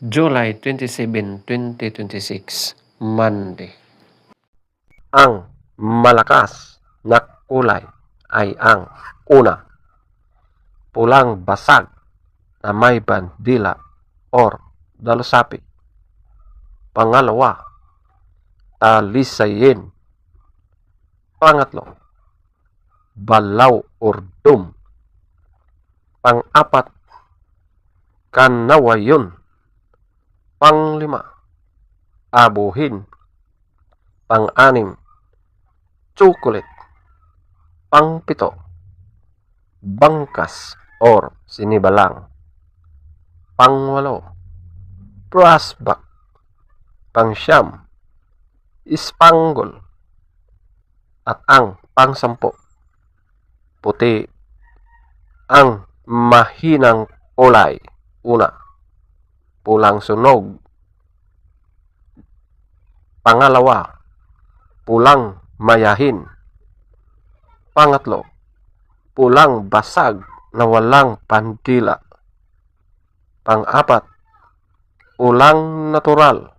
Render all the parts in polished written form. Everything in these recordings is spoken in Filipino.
July 27, 2026, Monday. Ang malakas na kulay ay ang una, pulang basag na may bandila or dalusapi. Pangalawa, talisayin. Pangatlo, balaw or dum. Pang-apat, kanawayon. Panglima, abuhin. Pang-anim, chocolate. Pang-pito, bangkas or sinibalang. Pang-walo, brassback. Pang-siyam, spangle. At ang pang-sampo, puti. Ang mahinang kulay, una, pulang sunog. Pangalawa, pulang mayahin. Pangatlo, pulang basag na walang pandila. Pang-apat, pulang natural.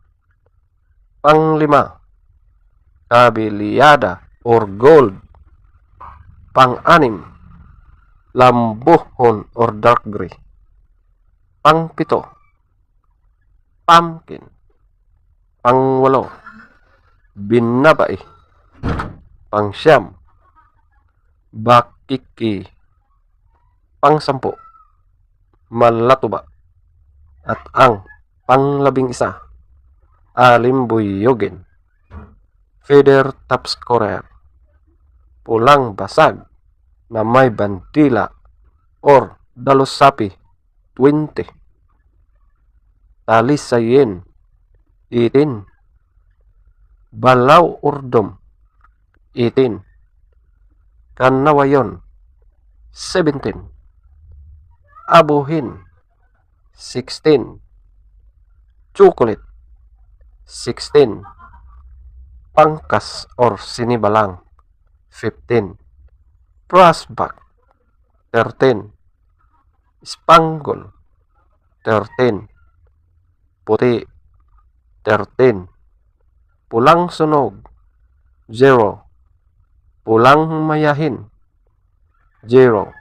Panglima, kabiliyada or gold. Pang-anim, lambuhon or dark gray. Pang-pito, pumpkin. Pang-walo, binabay. Pang-siyam, bakiki. Pang-sampu, malatuba. At ang pang-labing-isa, alimbuyogin. Feather top scorer, pulang basag na may bandila or dalusapi, 20. Talisayin, 18. Balaw urdom, 18. Kanawayon, 17. Abuhin, 16. Chocolate, 16. Pangkas or sinibalang, 15. Brassback, 13. Spangle, 13. Puti, 13. Pulang sunog, 0. Pulang mayahin, 0.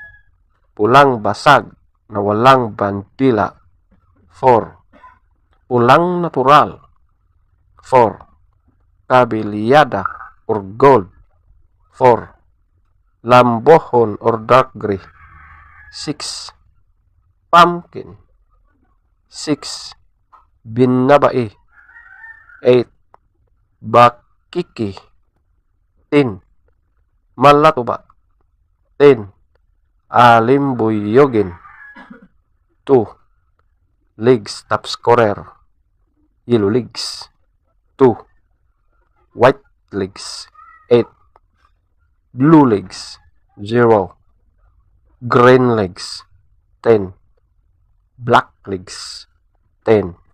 Pulang basag na walang bandila, 4. Pulang natural, 4. Kabiliyada or gold, 4. Lambohon or dark gray, 6. Pumpkin, 6. Binabai, 8. Bakiki, 10. Malatuba, 10. Alimbuyogin, 2. Legs top scorer, yellow legs, 2. White legs, 8. Blue legs, 0. Green legs, 10. Black legs, 10.